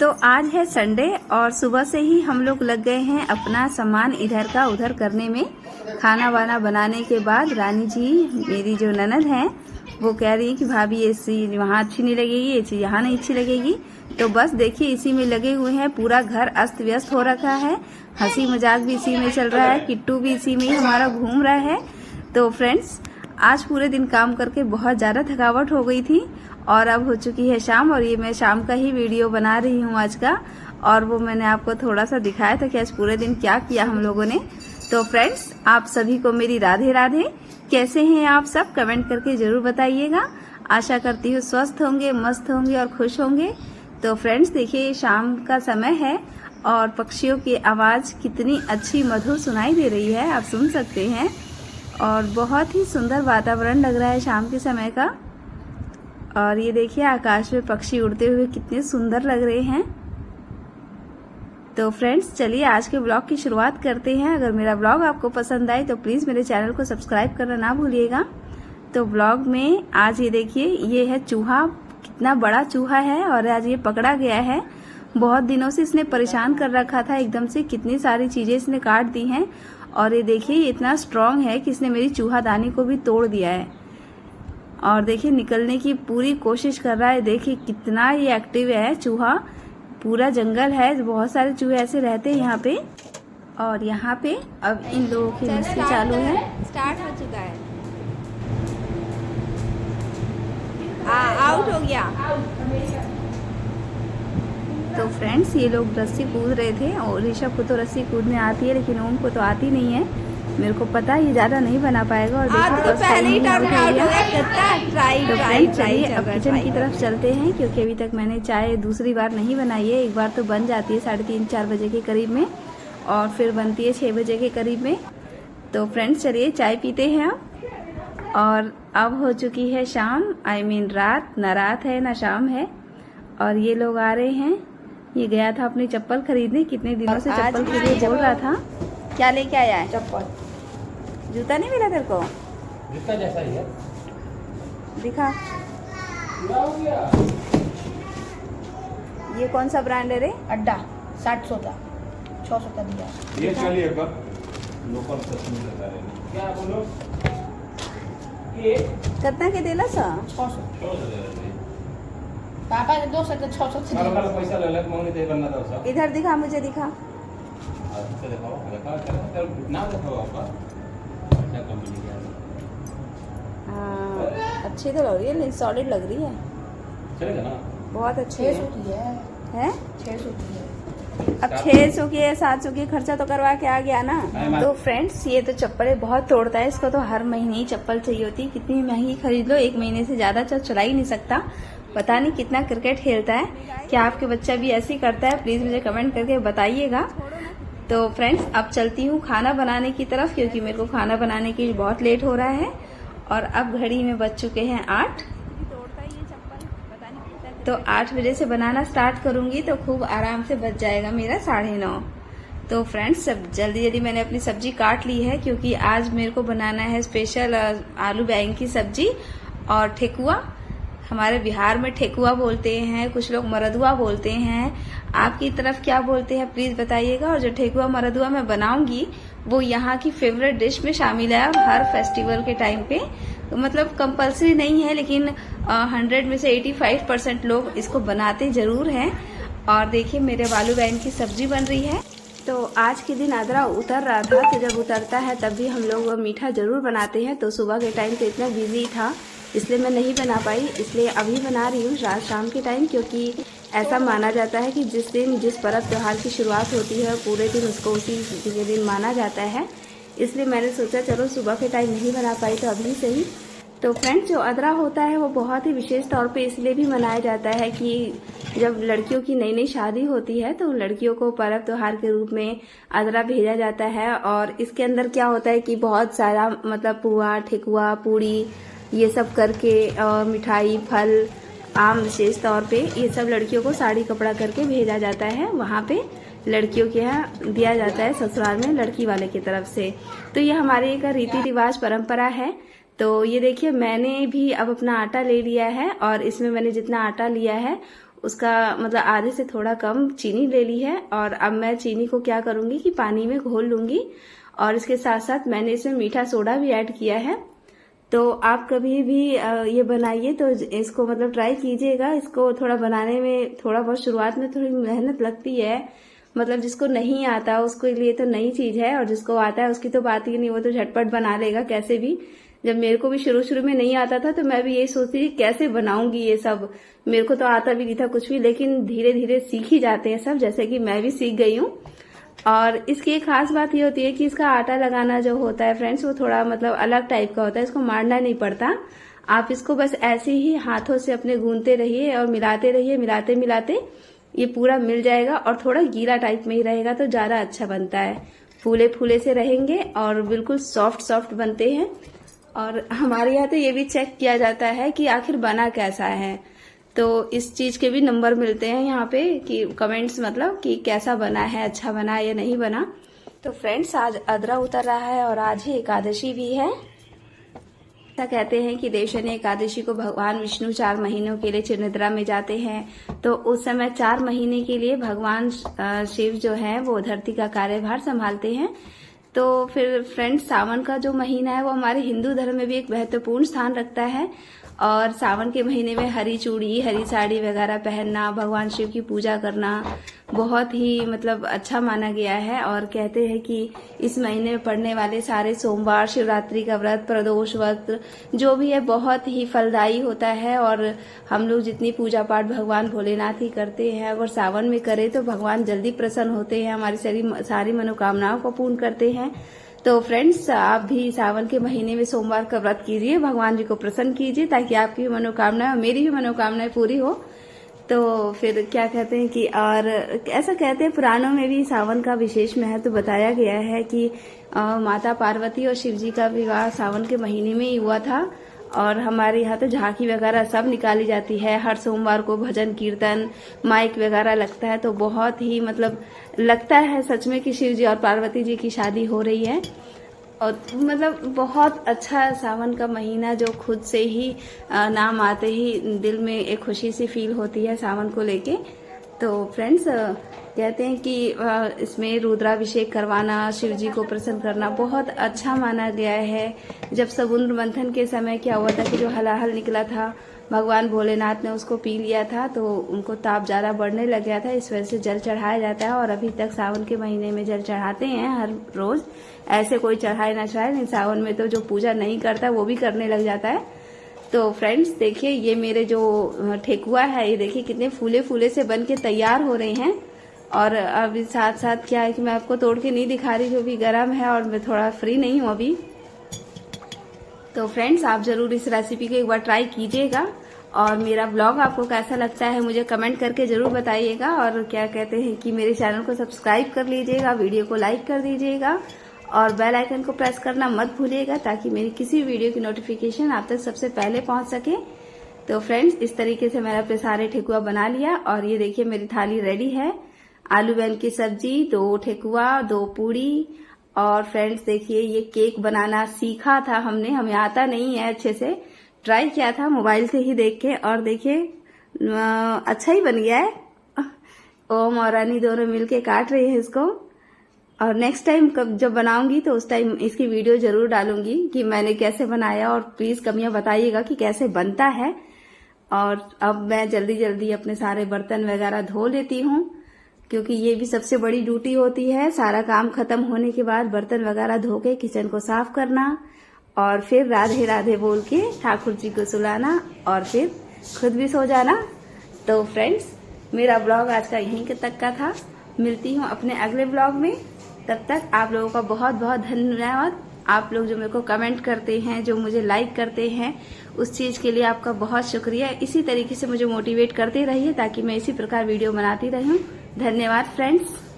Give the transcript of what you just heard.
तो आज है संडे और सुबह से ही हम लोग लग गए हैं अपना सामान इधर का उधर करने में। खाना वाना बनाने के बाद रानी जी मेरी जो ननद हैं वो कह रही है कि भाभी ये चीज़ वहाँ अच्छी नहीं लगेगी, ये चीज़ यहाँ नहीं अच्छी लगेगी। तो बस देखिए इसी में लगे हुए हैं, पूरा घर अस्त व्यस्त हो रखा है। हंसी मजाक भी इसी में चल रहा है, किट्टू भी इसी में हमारा घूम रहा है। तो फ्रेंड्स आज पूरे दिन काम करके बहुत ज़्यादा थकावट हो गई थी और अब हो चुकी है शाम और ये मैं शाम का ही वीडियो बना रही हूँ आज का। और वो मैंने आपको थोड़ा सा दिखाया था कि आज पूरे दिन क्या किया हम लोगों ने। तो फ्रेंड्स आप सभी को मेरी राधे राधे। कैसे हैं आप सब, कमेंट करके जरूर बताइएगा। आशा करती हूँ स्वस्थ होंगे, मस्त होंगे और खुश होंगे। तो फ्रेंड्स देखिए शाम का समय है और पक्षियों की आवाज़ कितनी अच्छी मधुर सुनाई दे रही है, आप सुन सकते हैं। और बहुत ही सुंदर वातावरण लग रहा है शाम के समय का। और ये देखिए आकाश में पक्षी उड़ते हुए कितने सुंदर लग रहे हैं। तो फ्रेंड्स चलिए आज के ब्लॉग की शुरुआत करते हैं। अगर मेरा ब्लॉग आपको पसंद आए तो प्लीज़ मेरे चैनल को सब्सक्राइब करना ना भूलिएगा। तो ब्लॉग में आज ये देखिए ये है चूहा, कितना बड़ा चूहा है और आज ये पकड़ा गया है। बहुत दिनों से इसने परेशान कर रखा था, एकदम से कितनी सारी चीज़ें इसने काट दी हैं। और ये देखिए ये इतना स्ट्रांग है कि इसने मेरी चूहादानी को भी तोड़ दिया है। और देखिए निकलने की पूरी कोशिश कर रहा है। देखिए कितना ये एक्टिव है चूहा। पूरा जंगल है, बहुत सारे चूहे ऐसे रहते हैं यहाँ पे। और यहाँ पे अब इन लोगों की मस्ती चालू है। स्टार्ट हो चुका है, आउट हो गया। तो फ्रेंड्स ये लोग रस्सी कूद रहे थे और ऋषभ को तो रस्सी कूदने आती है लेकिन ओम को तो आती नहीं है। मेरे को पता है ये ज्यादा नहीं बना पाएगा। और तो पहले ही टर्न आउट हो गया। चलिए अब किचन की तरफ चलते हैं क्योंकि अभी तक मैंने चाय दूसरी बार नहीं बनाई है। एक बार तो बन जाती है 3:30-4 बजे के करीब में और फिर बनती है 6 बजे के करीब में। तो फ्रेंड्स चलिए चाय पीते हैं अब। और अब हो चुकी है शाम, रात, ना रात है ना शाम है। और ये लोग आ रहे हैं। ये गया था अपनी चप्पल खरीदने, कितने दिनों से चप्पल के लिए बोल रहा था। क्या लेके आया है? चप्पल। जूता नहीं मिला तेरे को? जूता जैसा ही है। दिखा। ये कौन सा ब्रांड है रे? अड्डा 700 का 600 का दिया। ये चलिए लोकल सस्ती बता रहे हैं। क्या बोलो? ये कितना के देला सा? 600 पापा ने 200 तो 600 से वाला पैसा ले ले, मंगनी दे बनना था सब। इधर दिखा, मुझे दिखा। अच्छा दिखाओ, ना दिखाओ आपका क्या कंपनी का है। हाँ अच्छी तो लग रही है, सॉलिड लग रही है, चलेगा ना? बहुत अच्छी 600 है। की है 600 की है। अब 600 की है, 700 की खर्चा तो करवा के आ गया ना। तो फ्रेंड्स ये तो चप्पलें बहुत तोड़ता है, इसको तो हर महीने ही चप्पल चाहिए होती है। कितनी महंगी खरीद लो, 1 महीने से ज्यादा चला ही नहीं सकता। पता नहीं कितना क्रिकेट खेलता है। क्या आपके बच्चा भी ऐसे ही करता है? प्लीज मुझे कमेंट करके बताइएगा। तो फ्रेंड्स अब चलती हूँ खाना बनाने की तरफ क्योंकि मेरे को खाना बनाने के लिए बहुत लेट हो रहा है। और अब घड़ी में बज चुके हैं 8। तो 8 बजे से बनाना स्टार्ट करूंगी तो खूब आराम से बच जाएगा मेरा 9:30। तो फ्रेंड्स सब जल्दी जल्दी मैंने अपनी सब्जी काट ली है क्योंकि आज मेरे को बनाना है स्पेशल आलू बैंगन की सब्जी और ठेकुआ। हमारे बिहार में ठेकुआ बोलते हैं, कुछ लोग मरदुआ बोलते हैं। आपकी तरफ क्या बोलते हैं प्लीज बताइएगा। और जो ठेकुआ मरदुआ मैं बनाऊंगी वो यहाँ की फेवरेट डिश में शामिल है हर फेस्टिवल के टाइम पे। तो मतलब कंपलसरी नहीं है लेकिन 100 में से 85% लोग इसको बनाते जरूर हैं। और देखिए मेरे आलू बैंगन की सब्जी बन रही है। तो आज के दिन आद्रा उतर रहा था, तो जब उतरता है तब भी हम लोग मीठा जरूर बनाते हैं। तो सुबह के टाइम तो इतना बिजी था इसलिए मैं नहीं बना पाई, इसलिए अभी बना रही हूँ रात शाम के टाइम। क्योंकि ऐसा माना जाता है कि जिस दिन जिस पर्व त्योहार की शुरुआत होती है पूरे दिन उसको उसी के दिन माना जाता है। इसलिए मैंने सोचा चलो सुबह के टाइम नहीं बना पाई तो अभी सही। तो फ्रेंड्स जो अदरा होता है वो बहुत ही विशेष तौर पे इसलिए भी मनाया जाता है कि जब लड़कियों की नई नई शादी होती है तो लड़कियों को पर्व त्योहार के रूप में अदरा भेजा जाता है। और इसके अंदर क्या होता है कि बहुत सारा मतलब पुआ, ठेकुआ, पूड़ी ये सब करके और मिठाई, फल, आम विशेष तौर पे ये सब लड़कियों को साड़ी कपड़ा करके भेजा जाता है। वहाँ पे लड़कियों के यहाँ दिया जाता है ससुराल में लड़की वाले की तरफ से। तो ये हमारे एक रीति रिवाज परंपरा है। तो ये देखिए मैंने भी अब अपना आटा ले लिया है और इसमें मैंने जितना आटा लिया है उसका मतलब आधे से थोड़ा कम चीनी ले ली है। और अब मैं चीनी को क्या करूंगी कि पानी में घोल लूंगी, और इसके साथ साथ मैंने इसमें मीठा सोडा भी ऐड किया है। तो आप कभी भी ये बनाइए तो इसको मतलब ट्राई कीजिएगा। इसको थोड़ा बनाने में थोड़ा बहुत शुरुआत में थोड़ी मेहनत लगती है, मतलब जिसको नहीं आता उसके लिए तो नई चीज है, और जिसको आता है उसकी तो बात ही नहीं, वो तो झटपट बना लेगा कैसे भी। जब मेरे को भी शुरू शुरू में नहीं आता था तो मैं भी यही सोचती थी कैसे बनाऊंगी ये सब, मेरे को तो आता भी नहीं था कुछ भी, लेकिन धीरे धीरे सीख ही जाते हैं सब, जैसे कि मैं भी सीख गई हूँ। और इसकी एक खास बात ये होती है कि इसका आटा लगाना जो होता है फ्रेंड्स, वो थोड़ा मतलब अलग टाइप का होता है, इसको मारना नहीं पड़ता। आप इसको बस ऐसे ही हाथों से अपने गूंथते रहिए और मिलाते रहिए, मिलाते मिलाते ये पूरा मिल जाएगा, और थोड़ा गीला टाइप में ही रहेगा तो ज्यादा अच्छा बनता है। फूले फूले से रहेंगे और बिल्कुल सॉफ्ट सॉफ्ट बनते हैं। और हमारे यहाँ तो ये भी चेक किया जाता है कि आखिर बना कैसा है, तो इस चीज के भी नंबर मिलते हैं यहाँ पे कि कमेंट्स मतलब कि कैसा बना है, अच्छा बना या नहीं बना। तो फ्रेंड्स आज अदरा उतर रहा है और आज ही एकादशी भी है। ऐसा कहते हैं कि देवशनी एकादशी को भगवान विष्णु 4 महीनों के लिए चिरनिद्रा में जाते हैं, तो उस समय 4 महीने के लिए भगवान शिव जो है वो धरती का कार्यभार संभालते हैं। तो फिर फ्रेंड्स सावन का जो महीना है वो हमारे हिंदू धर्म में भी एक महत्वपूर्ण स्थान रखता है। और सावन के महीने में हरी चूड़ी, हरी साड़ी वगैरह पहनना, भगवान शिव की पूजा करना बहुत ही मतलब अच्छा माना गया है। और कहते हैं कि इस महीने में पड़ने वाले सारे सोमवार, शिवरात्रि का व्रत, प्रदोष व्रत जो भी है बहुत ही फलदायी होता है। और हम लोग जितनी पूजा पाठ भगवान भोलेनाथ ही करते हैं, अगर सावन में करें तो भगवान जल्दी प्रसन्न होते हैं, हमारी सारी मनोकामनाओं को पूर्ण करते हैं। तो फ्रेंड्स आप भी सावन के महीने में सोमवार का व्रत कीजिए, भगवान जी को प्रसन्न कीजिए ताकि आपकी मनोकामनाएं और मेरी भी मनोकामनाएं पूरी हो। तो फिर क्या कहते हैं कि और ऐसा कहते हैं पुराणों में भी सावन का विशेष महत्व बताया गया है कि माता पार्वती और शिव जी का विवाह सावन के महीने में ही हुआ था। और हमारे यहाँ तो झांकी वगैरह सब निकाली जाती है, हर सोमवार को भजन कीर्तन माइक वगैरह लगता है, तो बहुत ही मतलब लगता है सच में कि शिव जी और पार्वती जी की शादी हो रही है। और मतलब बहुत अच्छा सावन का महीना जो खुद से ही नाम आते ही दिल में एक खुशी सी फील होती है सावन को लेके। तो फ्रेंड्स कहते हैं कि इसमें रुद्राभिषेक करवाना, शिव जी को प्रसन्न करना बहुत अच्छा माना गया है। जब समुद्र मंथन के समय क्या हुआ था कि जो हलाहल निकला था भगवान भोलेनाथ ने उसको पी लिया था, तो उनको ताप ज्यादा बढ़ने लग गया था, इस वजह से जल चढ़ाया जाता है। और अभी तक सावन के महीने में जल चढ़ाते हैं हर रोज, ऐसे कोई चढ़ाए ना चढ़ाए, नहीं सावन में तो जो पूजा नहीं करता वो भी करने लग जाता है। तो फ्रेंड्स देखिए ये मेरे जो ठेकुआ है, ये देखिए कितने फूले फूले से बन के तैयार हो रहे हैं। और अभी साथ साथ क्या है कि मैं आपको तोड़ के नहीं दिखा रही क्योंकि गर्म है और मैं थोड़ा फ्री नहीं हूँ अभी। तो फ्रेंड्स आप जरूर इस रेसिपी को एक बार ट्राई कीजिएगा, और मेरा ब्लॉग आपको कैसा लगता है मुझे कमेंट करके जरूर बताइएगा। और क्या कहते हैं कि मेरे चैनल को सब्सक्राइब कर लीजिएगा, वीडियो को लाइक कर दीजिएगा और बेल आइकन को प्रेस करना मत भूलिएगा ताकि मेरी किसी वीडियो की नोटिफिकेशन आप तक सबसे पहले पहुंच सके। तो फ्रेंड्स इस तरीके से मैंने अपने सारे ठेकुआ बना लिया, और ये देखिए मेरी थाली रेडी है। आलू बैंगन की सब्जी, 2 ठेकुआ, 2 पूड़ी। और फ्रेंड्स देखिए ये केक बनाना सीखा था हमने, हमें आता नहीं है अच्छे से, ट्राई किया था मोबाइल से ही देख के, और देखिए अच्छा ही बन गया है। ओम और रानी दोनों मिलके काट रही है इसको। और नेक्स्ट टाइम जब बनाऊंगी तो उस टाइम इसकी वीडियो जरूर डालूंगी कि मैंने कैसे बनाया, और प्लीज कमियां बताइएगा कि कैसे बनता है। और अब मैं जल्दी जल्दी अपने सारे बर्तन वगैरह धो लेती हूँ, क्योंकि ये भी सबसे बड़ी ड्यूटी होती है। सारा काम खत्म होने के बाद बर्तन वगैरह धो के किचन को साफ करना, और फिर राधे राधे बोल के ठाकुर जी को सुलाना, और फिर खुद भी सो जाना। तो फ्रेंड्स मेरा ब्लॉग आज का यहीं तक का था, मिलती हूँ अपने अगले ब्लॉग में। तब तक आप लोगों का बहुत बहुत धन्यवाद। आप लोग जो मेरे को कमेंट करते हैं, जो मुझे लाइक करते हैं, उस चीज के लिए आपका बहुत शुक्रिया। इसी तरीके से मुझे मोटिवेट करते रहिए ताकि मैं इसी प्रकार वीडियो बनाती रहूं। धन्यवाद फ्रेंड्स।